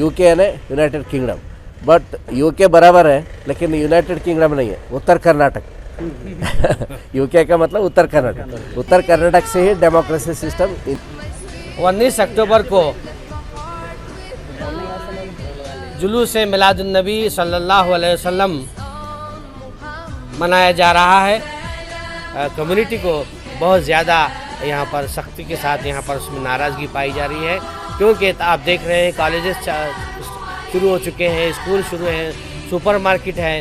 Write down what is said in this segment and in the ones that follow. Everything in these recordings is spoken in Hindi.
यूके यानी यूनाइटेड किंगडम, बट यूके बराबर है लेकिन यूनाइटेड किंगडम नहीं है, उत्तर कर्नाटक यूके का मतलब उत्तर कर्नाटक, उत्तर कर्नाटक से ही डेमोक्रेसी सिस्टम 19 अक्टूबर को जुलूस मिलादुन्नबी सल्लल्लाहु अलैहि वसल्लम मनाया जा रहा है। कम्युनिटी को बहुत ज़्यादा यहाँ पर सख्ती के साथ यहाँ पर उसमें नाराज़गी पाई जा रही है, क्योंकि आप देख रहे हैं कॉलेजेस शुरू हो चुके हैं, स्कूल शुरू हैं, सुपरमार्केट है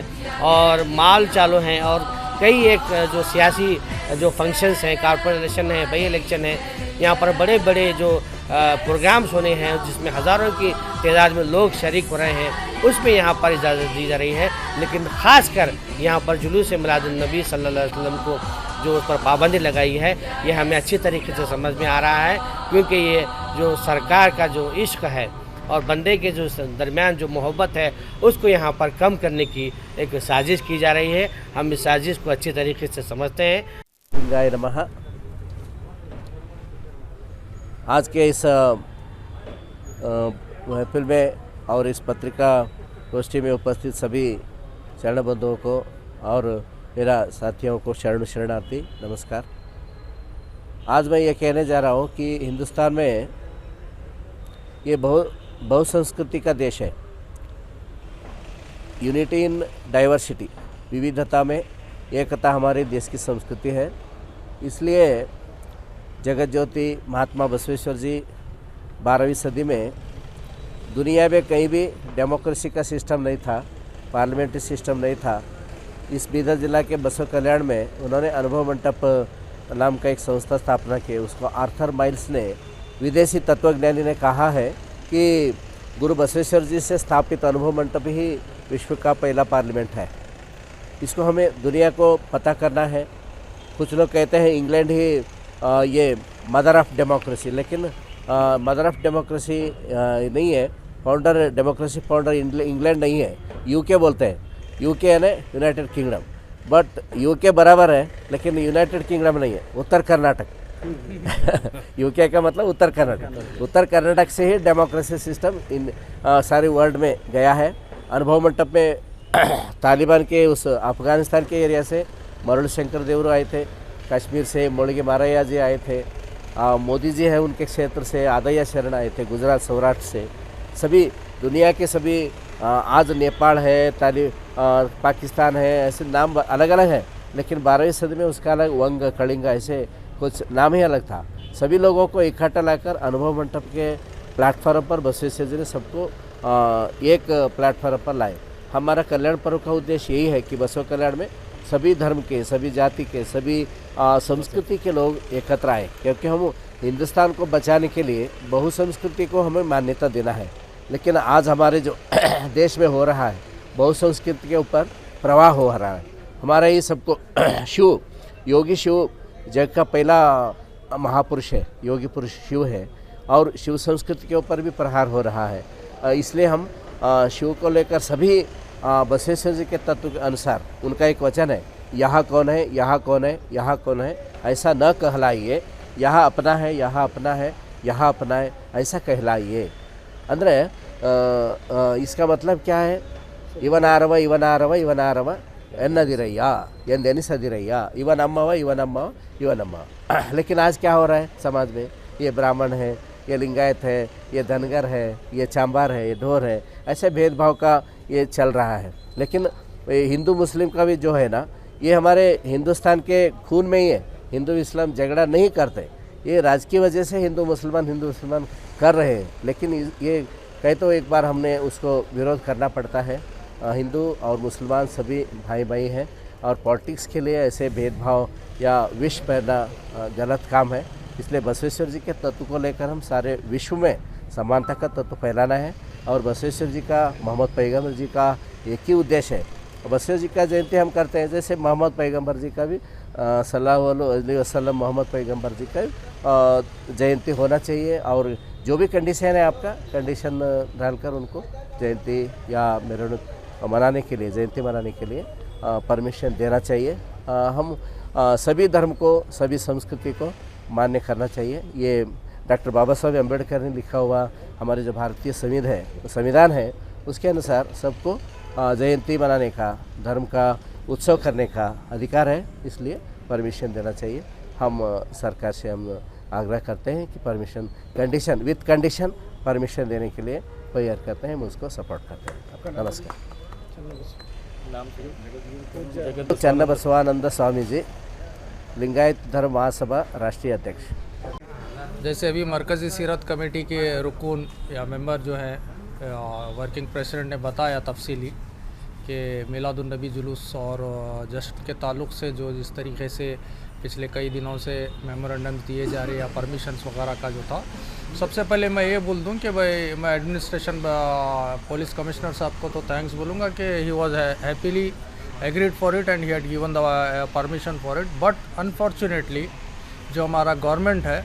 और मॉल चालू हैं और कई एक जो सियासी जो फंक्शंस हैं, कॉर्पोरेशन है, बाई इलेक्शन है, यहाँ पर बड़े बड़े जो प्रोग्राम्स होने हैं जिसमें हज़ारों की तादाद में लोग शरीक हो रहे हैं, उसमें यहाँ पर इजाज़त दी जा रही है। लेकिन ख़ासकर यहाँ पर जुलूस मिलादुन्नबी सल्लल्लाहु अलैहि वसल्लम को जो उस पर पाबंदी लगाई है, ये हमें अच्छी तरीके से समझ में आ रहा है, क्योंकि ये जो सरकार का जो इश्क है और बंदे के जो दरमियान जो मोहब्बत है उसको यहाँ पर कम करने की एक साजिश की जा रही है। हम इस साजिश को अच्छी तरीके से समझते हैं। गाय नमः। आज के इस महफिल में और इस पत्रिका गोष्ठी में उपस्थित सभी शरण बंधुओं को और मेरा साथियों को शरणार्थी नमस्कार। आज मैं ये कहने जा रहा हूँ कि हिंदुस्तान में ये बहुसंस्कृति का देश है। यूनिटी इन डाइवर्सिटी, विविधता में एकता हमारे देश की संस्कृति है। इसलिए जगत ज्योति महात्मा बसवेश्वर जी 12वीं सदी में दुनिया में कहीं भी डेमोक्रेसी का सिस्टम नहीं था, पार्लियामेंट्री सिस्टम नहीं था। इस बीदर जिला के बसव कल्याण में उन्होंने अनुभव मंडप नाम का एक संस्था स्थापना की। उसको आर्थर माइल्स ने, विदेशी तत्वज्ञानी ने कहा है कि गुरु बसवेश्वर जी से स्थापित अनुभव मंडप ही विश्व का पहला पार्लियामेंट है। इसको हमें दुनिया को पता करना है। कुछ लोग कहते हैं इंग्लैंड ही ये मदर ऑफ डेमोक्रेसी, लेकिन मदर ऑफ डेमोक्रेसी नहीं है। फाउंडर डेमोक्रेसी फाउंडर इंग्लैंड नहीं है, यूके बोलते हैं। यूके यानी यूनाइटेड किंगडम, बट यूके बराबर है लेकिन यूनाइटेड किंगडम नहीं है, उत्तर कर्नाटक यूके का मतलब उत्तर कर्नाटक, उत्तर कर्नाटक से ही डेमोक्रेसी सिस्टम इन सारे वर्ल्ड में गया है। अनुभव मंडप में तालिबान के उस अफ़गानिस्तान के एरिया से मरुल शंकर देवरू आए थे, कश्मीर से मोड़गे मारैया जी आए थे, मोदी जी हैं उनके क्षेत्र से आदया शरण आए थे, गुजरात सौराष्ट्र से। सभी दुनिया के सभी आज नेपाल है, पाकिस्तान है, ऐसे नाम अलग अलग हैं, लेकिन 12वीं सदी में उसका अलग वंग कलिंग ऐसे कुछ नाम ही अलग था। सभी लोगों को इकट्ठा लाकर अनुभव मंडप के प्लेटफॉर्म पर बसवेश्वर जी ने सबको एक प्लेटफॉर्म पर लाए। हमारा कल्याण पर्व का उद्देश्य यही है कि बसव कल्याण में सभी धर्म के, सभी जाति के, सभी संस्कृति के लोग एकत्र आए, क्योंकि हम हिंदुस्तान को बचाने के लिए बहुसंस्कृति को हमें मान्यता देना है। लेकिन आज हमारे जो देश में हो रहा है, बहुसंस्कृति के ऊपर प्रवाह हो रहा है। हमारा ये सबको शिव, योगी शिव जग का पहला महापुरुष है, योगी पुरुष शिव है, और शिव संस्कृति के ऊपर भी प्रहार हो रहा है। इसलिए हम शिव को लेकर सभी बसवेश्वर जी के तत्व के अनुसार, उनका एक वचन है, यहाँ कौन है, यहाँ कौन है, यहाँ कौन है, ऐसा न कहलाइए, यहाँ अपना है, यहाँ अपना है, यहाँ अपना है, ऐसा कहलाइए। ಅಂದರೆ इसका मतलब क्या है? ಇವನಾರವ ಇವನಾರವ ಇವನಾರವ ಎನ್ನದಿರಯ್ಯ ಎಂದೆನಿಸದಿರಯ್ಯ, ಇವನಮ್ಮವ ಇವನಮ್ಮವ ಇವನಮ್ಮವ। लेकिन आज क्या हो रहा है समाज में? ये ब्राह्मण है, ये लिंगायत है, ये धनगर है, ये चांबार है, ये ढोर है, ऐसे भेदभाव का ये चल रहा है। लेकिन हिंदू मुस्लिम का भी जो है ना, ये हमारे हिंदुस्तान के खून में ही है। हिंदू इस्लाम झगड़ा नहीं करते, ये राजकीय वजह से हिंदू मुसलमान कर रहे हैं। लेकिन ये कहे तो एक बार हमने उसको विरोध करना पड़ता है। हिंदू और मुसलमान सभी भाई भाई हैं, और पॉलिटिक्स के लिए ऐसे भेदभाव या विष पैदा गलत काम है। इसलिए बसवेश्वर जी के तत्व को लेकर हम सारे विश्व में समानता का तत्व फैलाना है। और बसवेश्वर जी का, मोहम्मद पैगम्बर जी का एक ही उद्देश्य है। बसवेश्वर जी का जयंती हम करते हैं, जैसे मोहम्मद पैगम्बर जी का भी सल्लल्लाहु अलैहि वसल्लम मोहम्मद पैगम्बर जी का जयंती होना चाहिए। और जो भी कंडीशन है आपका, कंडीशन डालकर उनको जयंती या मेरुनक मनाने के लिए, जयंती मनाने के लिए परमिशन देना चाहिए। हम सभी धर्म को, सभी संस्कृति को मान्य करना चाहिए। ये डॉक्टर बाबा साहब अम्बेडकर ने लिखा हुआ हमारे जो भारतीय संविधान है उसके अनुसार सबको जयंती मनाने का, धर्म का उत्सव करने का अधिकार है, इसलिए परमिशन देना चाहिए। हम सरकार से हम आग्रह करते हैं कि परमिशन विथ कंडीशन परमिशन देने के लिए तैयार करते हैं, हम उसको सपोर्ट करते हैं। नमस्कार। चन्नबसवानंद स्वामी जी, लिंगायत धर्म महासभा राष्ट्रीय अध्यक्ष। जैसे अभी मरकज़ी सीरत कमेटी के रुकून या मेंबर जो है वर्किंग प्रेसिडेंट ने बताया तफसीली कि मिलादुन्नबी जुलूस और जश्न के ताल्लुक़ से जो जिस तरीके से पिछले कई दिनों से मेमोरेंडम दिए जा रहे या परमिशंस वगैरह का जो था, सबसे पहले मैं ये बोल दूं कि भाई मैं एडमिनिस्ट्रेशन पुलिस कमिश्नर साहब को तो थैंक्स बोलूँगा कि he was happily agreed for it and he had given the permission for it. But unfortunately जो हमारा गवर्नमेंट है,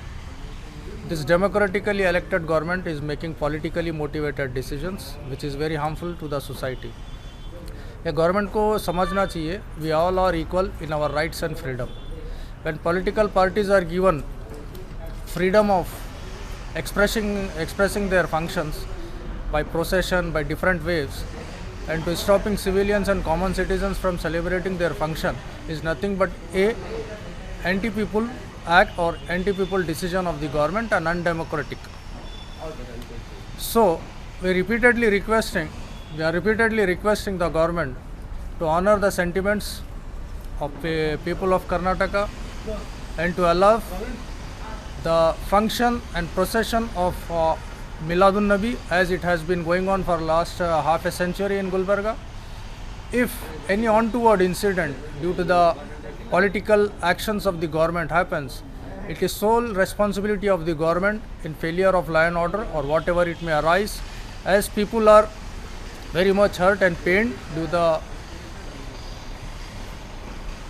this democratically elected government is making politically motivated decisions which is very harmful to the society. ये गवर्नमेंट को समझना चाहिए we all are equal in our rights and freedom. When political parties are given freedom of expressing their functions by procession, by different ways, and to stopping civilians and common citizens from celebrating their function is nothing but a anti-people act or anti-people decision of the government and undemocratic. So we are repeatedly requesting the government to honor the sentiments of the people of Karnataka and to allow the function and procession of Miladun Nabi as it has been going on for last half a century in Gulbarga. If any untoward incident due to the political actions of the government happens, it is sole responsibility of the government in failure of law and order or whatever it may arise, as people are very much hurt and pained due to the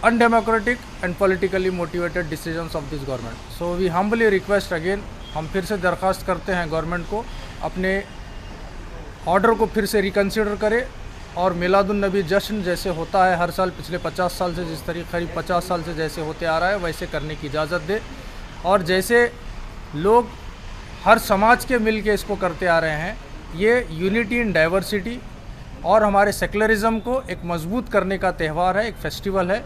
undemocratic and politically motivated decisions of this government. So we humbly request again, हम फिर से दरख्वास्त करते हैं गवर्नमेंट को अपने ऑर्डर को फिर से रिकन्सिडर करे और मिलादुन नबी जश्न जैसे होता है हर साल पिछले 50 साल से, जिस तरीके करीब 50 साल से जैसे होते आ रहा है वैसे करने की इजाज़त दे। और जैसे लोग हर समाज के मिल के इसको करते आ रहे हैं, ये यूनिटी इन डाइवर्सिटी और हमारे सेकुलरिज़म को एक मजबूत करने का त्यौहार है, एक फेस्टिवल है।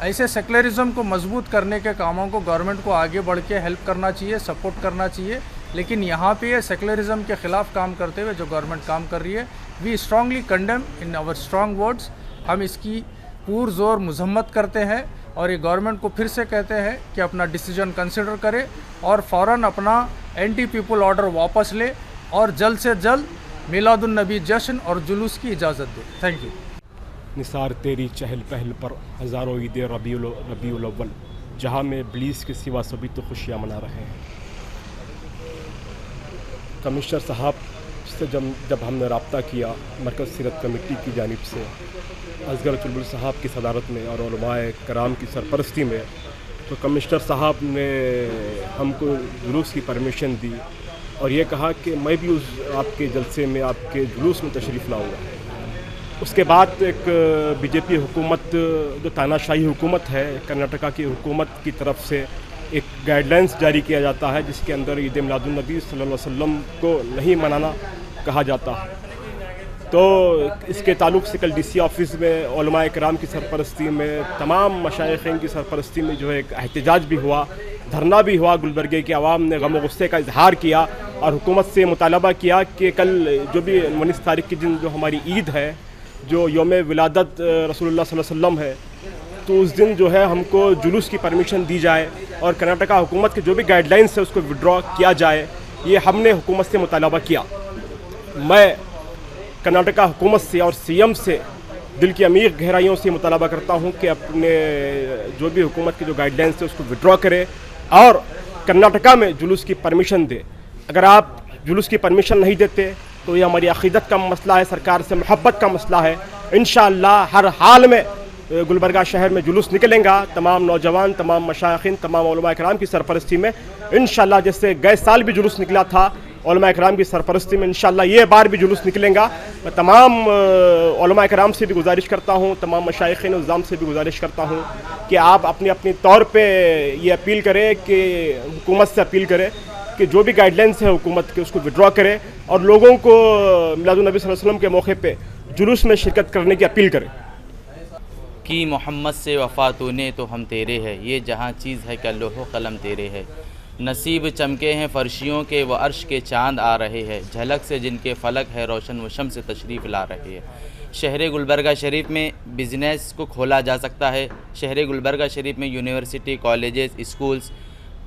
ऐसे सेकुलरिज़म को मजबूत करने के कामों को गवर्नमेंट को आगे बढ़ के हेल्प करना चाहिए, सपोर्ट करना चाहिए। लेकिन यहाँ पे ये सेकुलरिज़म के ख़िलाफ़ काम करते हुए जो गवर्नमेंट काम कर रही है, we strongly condemn in our strong words. हम इसकी पुरज़ोर मजम्मत करते हैं और ये गवर्नमेंट को फिर से कहते हैं कि अपना डिसीजन कंसिडर करे और फ़ौरन अपना एंटी पीपल ऑर्डर वापस ले और जल्द से जल्द मिलादुन नबी जश्न और जुलूस की इजाज़त दे। Thank you. निसार तेरी चहल पहल पर हज़ारों ईद रबीउल अव्वल, जहाँ में इब्लीस के सिवा सभी तो खुशियाँ मना रहे हैं। कमिश्नर साहब से जब हमने रब्ता किया मरकज़ सीरत कमेटी की जानिब से असगर चुलबुल साहब की सदारत में और उलमाए कराम की सरपरस्ती में, तो कमिश्नर साहब ने हमको जुलूस की परमिशन दी और ये कहा कि मैं भी उस आपके जलसे में, आपके जुलूस में तशरीफ़ लाऊंगा। उसके बाद एक बीजेपी हुकूमत, जो तानाशाही हुकूमत है कर्नाटका की हुकूमत की तरफ से एक गाइडलाइंस जारी किया जाता है जिसके अंदर ईद मिलादुन नबी सल्लल्लाहु अलैहि वसल्लम को नहीं मनाना कहा जाता है। तो इसके ताल्लुक़ से कल डीसी ऑफिस में उलमाए किराम की सरपरस्ती में, तमाम मशाइख़ीन की सरपरस्ती में जो है एक एहतजाज भी हुआ, धरना भी हुआ। गुलबर्गे के अवाम ने गम गुस्से का इजहार किया और हुकूमत से मुतालबा किया कि कल जो भी 19 तारीख के दिन जो हमारी ईद है, जो योम विलादत रसूलुल्लाह सल्लल्लाहु अलैहि वसल्लम है, तो उस दिन जो है हमको जुलूस की परमिशन दी जाए और कर्नाटका हुकूमत के जो भी गाइडलाइंस है उसको विड्रॉ किया जाए। ये हमने हुकूमत से मुतालबा किया। मैं कर्नाटका हुकूमत से और सीएम से दिल की अमीर गहराइयों से मुतालबा करता हूँ कि अपने जो भी हुकूमत की जो गाइडलाइंस है उसको विड्रॉ करे और कर्नाटका में जुलूस की परमिशन दे। अगर आप जुलूस की परमिशन नहीं देते तो ये हमारी अक़ीदत का मसला है, सरकार से मोहब्बत का मसला है। इंशाअल्लाह हर हाल में गुलबर्गा शहर में जुलूस निकलेगा, तमाम नौजवान, तमाम मशाइख़ीन, तमाम उलमा इकराम की सरपरस्ती में। इंशाअल्लाह जैसे गए साल भी जुलूस निकला था उलमा इकराम की सरपरस्ती में, इंशाअल्लाह ये बार भी जुलूस निकलेगा। मैं तमाम उलमा इकराम से भी गुजारिश करता हूँ, तमाम मशाइख़ीन उज़्ज़ाम से भी गुजारिश करता हूँ कि आप अपने अपने तौर पे ये अपील करें, कि हुकूमत से अपील करें कि जो भी गाइडलाइंस है हुकूमत के उसको विड्रॉ करें और लोगों को मिलादुन नबी सल्लल्लाहु अलैहि वसल्लम के मौके पे जुलूस में शिरकत करने की अपील करें। कि मोहम्मद से वफ़ा तूने तो हम तेरे है, ये जहाँ चीज़ है कि लोहो कलम तेरे है। नसीब चमके हैं फ़र्शियों के व अर्श के चाँद आ रहे हैं, झलक से जिनके फ़लक है रोशन व शम्स तशरीफ़ ला रहे हैं। शहर गुलबर्गा शरीफ में बिज़नेस को खोला जा सकता है। शहर गुलबर्गा शरीफ में university, colleges, schools,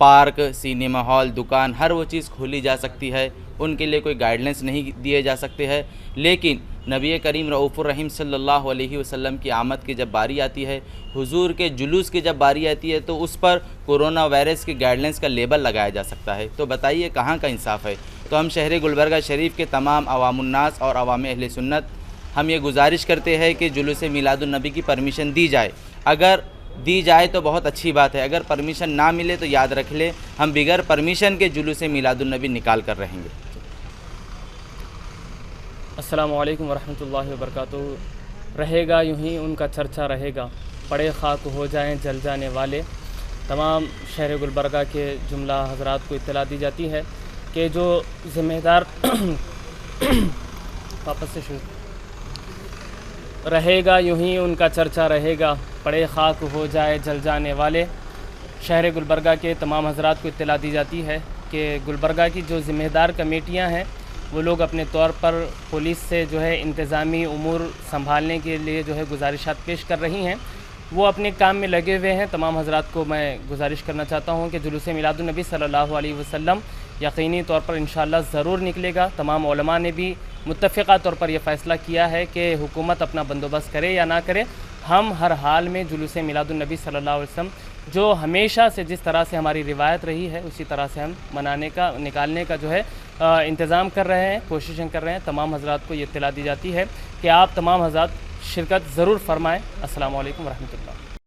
park, cinema hall, दुकान, हर वो चीज़ खोली जा सकती है। उनके लिए कोई गाइडलाइंस नहीं दिए जा सकते हैं। लेकिन नबी करीम रऊफ़ुर रहीम सल्लल्लाहु अलैहि वसल्लम की आमद की जब बारी आती है, हुजूर के जुलूस की जब बारी आती है, तो उस पर कोरोना वायरस के गाइडलाइंस का लेबल लगाया जा सकता है। तो बताइए कहाँ का इंसाफ है। तो हम शहर गुलबर्गा शरीफ के तमाम अवामुन्नास और अवाम अहले सुन्नत हम ये गुजारिश करते हैं कि जुलूस मिलादुन नबी की परमिशन दी जाए। अगर दी जाए तो बहुत अच्छी बात है, अगर परमिशन ना मिले तो याद रख ले हम बिगर परमिशन के जुलूस मिलादुन नबी निकाल कर रहेंगे। अस्सलामु अलैकुम वरहमतुल्लाहि वबरकातुहू। रहेगा यूं ही उनका चर्चा रहेगा, पड़े खाक हो जाएं जल जाने वाले। तमाम शहर गुलबर्गा के जुमला हजरात को इत्तला दी जाती है कि जो ज़िम्मेदार वापस से शुरू रहेगा यूं ही उनका चर्चा रहेगा, पड़े खाक हो जाए जल जाने वाले। शहर गुलबर्गा के तमाम हजरात को इत्तला दी जाती है कि गुलबर्गा की जो ज़िम्मेदार कमेटियां हैं वो लोग अपने तौर पर पुलिस से जो है इंतज़ामी उमूर संभालने के लिए जो है गुजारिशात पेश कर रही हैं। वो अपने काम में लगे हुए हैं। तमाम हजरात को मैं गुजारिश करना चाहता हूँ कि जुलूस मिलादुन नबी सल्लल्लाहु अलैहि वसल्लम यकीनी तौर पर इंशाअल्लाह ज़रूर निकलेगा। तमाम उलमा ने भी मुत्तफ़िक़ा तौर पर यह फ़ैसला किया है कि हुकूमत अपना बंदोबस्त करे या ना करे, हम हर हाल में जुलूस मिलादुन नबी सल्लल्लाहु अलैहि वसल्लम जो हमेशा से जिस तरह से हमारी रिवायत रही है उसी तरह से हम मनाने का निकालने का जो है इंतज़ाम कर रहे हैं, कोशिशें कर रहे हैं। तमाम हजरात को ये इत्तला दी जाती है कि आप तमाम हजरात शिरकत ज़रूर फरमाएँ। अस्सलामु अलैकुम वरहमतुल्लाह।